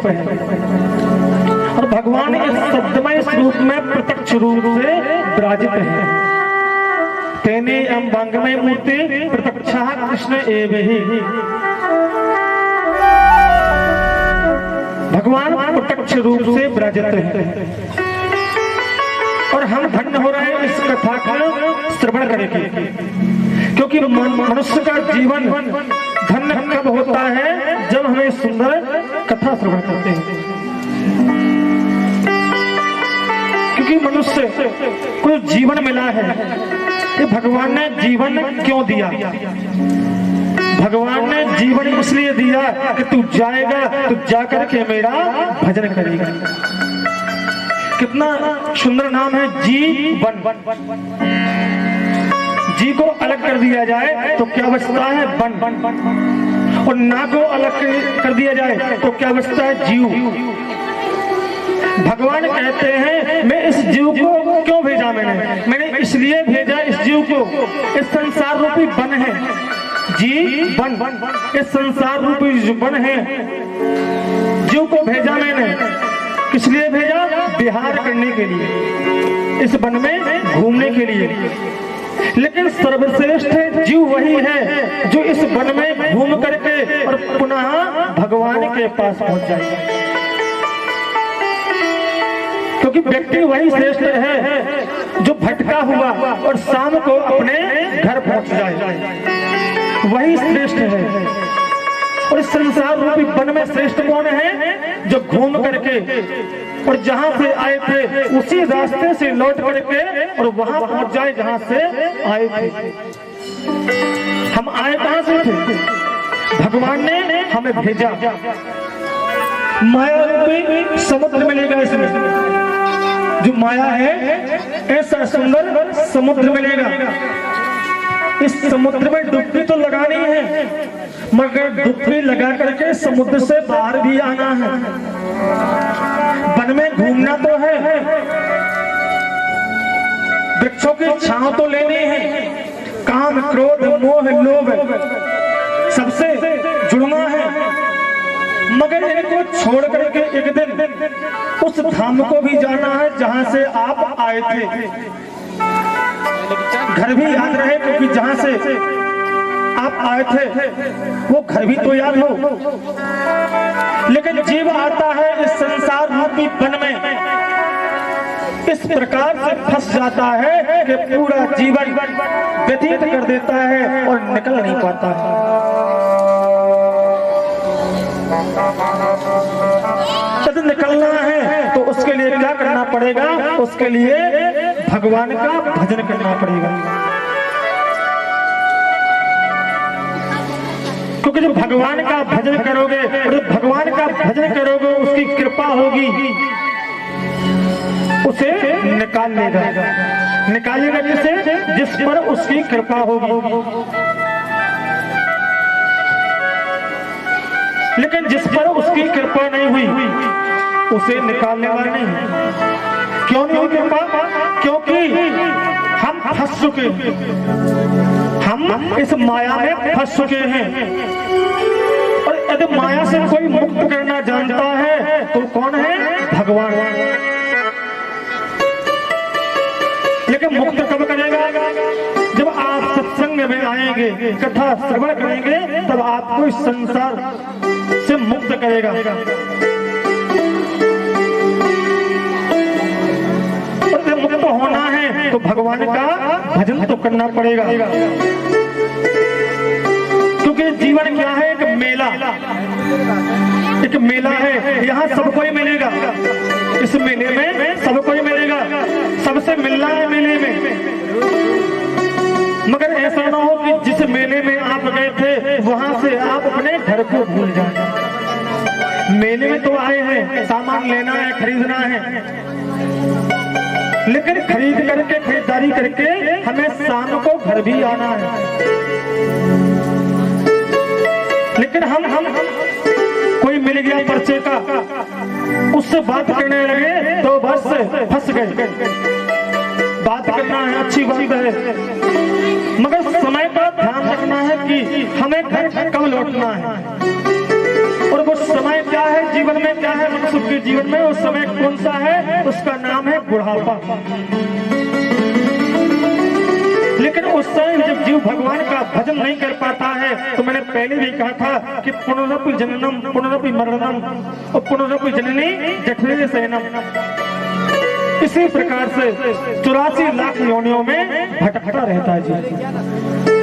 और भगवान इस शब्दमय स्वरूप में प्रत्यक्ष रूप से विराजित है। तेने अंबांगमय मूर्ति प्रत्यक्षा कृष्ण एव ही। भगवान प्रत्यक्ष रूप से विराजित है और हम धन्य हो रहे हैं इस कथा का श्रवण करके, क्योंकि मनुष्य का जीवन धन्य कब होता है जब हमें सुंदर कथा श्रवण करते हैं। क्योंकि मनुष्य को जीवन मिला है, ये भगवान ने जीवन क्यों दिया? भगवान ने जीवन इसलिए दिया कि तू जाएगा तो जाकर के मेरा भजन करेगा। कितना सुंदर नाम है जीवन। जी को अलग कर दिया जाए तो क्या बचता है? बन। और ना को अलग कर दिया जाए तो क्या बचता है? जीव। भगवान कहते हैं मैं इस जीव को क्यों भेजा? मैंने इसलिए भेजा इस जीव को, इस संसार रूपी वन है जीवन, इस संसार रूपी जो वन है जीव को भेजा मैंने। किस लिए भेजा? विहार करने के लिए, इस वन में घूमने के लिए। लेकिन सर्वश्रेष्ठ जीव वही है जो इस वन में घूम करके और पुनः भगवान के पास पहुंच जाए। क्योंकि व्यक्ति वही श्रेष्ठ है जो भटका हुआ और शाम को अपने घर पहुंच जाए, वही श्रेष्ठ है। और इस संसार रूपी वन में श्रेष्ठ कौन है? जो घूम करके और जहां से आए थे उसी रास्ते से लौट करके और वहां पहुंच जाए जहां से आए थे। हम आए कहां से थे? भगवान ने हमें भेजा। माया रूपी समुद्र मिलेगा इसमें, जो माया है ऐसा सुंदर समुद्र मिलेगा। इस समुद्र में डुबकी तो लगानी है, मगर डुबकी लगा करके समुद्र से बाहर भी आना है। वन में घूमना तो है, वृक्षों की छांव तो लेनी है, काम क्रोध मोह लोभ सबसे जुड़ना है। मगर इनको छोड़ करके एक दिन उस धाम को भी जाना है जहां से आप आए थे। घर भी याद रहे, क्योंकि जहां से आप आए थे वो घर भी तो याद हो। लेकिन जीव आता है इस संसार रूपी वन में, इस प्रकार से फंस जाता है कि पूरा जीवन व्यतीत कर देता है और निकल नहीं पाता है। यदि निकलना है तो उसके लिए क्या करना पड़ेगा? उसके लिए भगवान का भजन करना पड़ेगा। क्योंकि जब भगवान का भजन करोगे और जब भगवान का भजन करोगे उसकी कृपा होगी, उसे निकाल लेगा। निकालेगा किसे? जिस पर उसकी कृपा होगी। लेकिन जिस पर उसकी कृपा नहीं हुई उसे निकालने वाला नहीं। क्यों नहीं हुई कृपा? क्योंकि हम फंस चुके हैं, हम इस माया में फंस चुके हैं। और यदि माया से कोई मुक्त करना जानता है तो कौन है? भगवान। लेकिन मुक्त कब करेगा? जब आप सत्संग में आएंगे, कथा श्रवण करेंगे, तब आपको इस संसार से मुक्त करेगा। और जब मुक्त होना है तो भगवान का भजन तो करना पड़ेगा। क्योंकि जीवन क्या है? एक मेला, एक मेला है। यहाँ सब कोई मिलेगा, इस मेले में सब कोई मिलेगा, सबसे मिलना है मेले में। मगर ऐसा ना हो कि जिस मेले में आप गए थे वहां से आप अपने घर को भूल जाए। मेले में तो आए हैं, सामान लेना है, खरीदना है, लेकिन खरीद करके खरीदारी करके हमें शाम को घर भी आना है। लेकिन हम कोई मिल गया परिचय का, उससे बात करने लगे तो बस फंस गए। बात करना है, अच्छी बात है, मगर समय का ध्यान रखना है कि हमें घर कब लौटना है। और वो समय क्या है? जीवन में क्या है, मनुष्य के जीवन में उस समय कौन सा है, उसका नाम है बुढ़ापा। लेकिन उस समय जब जीव भगवान का भजन नहीं कर पाता है, तो मैंने पहले भी कहा था कि पुनरपि जननम पुनरपि मरणम और पुनरपि जननी जठरे शयनम, इसी प्रकार से 84 लाख योनियों में भटकता रहता है जी।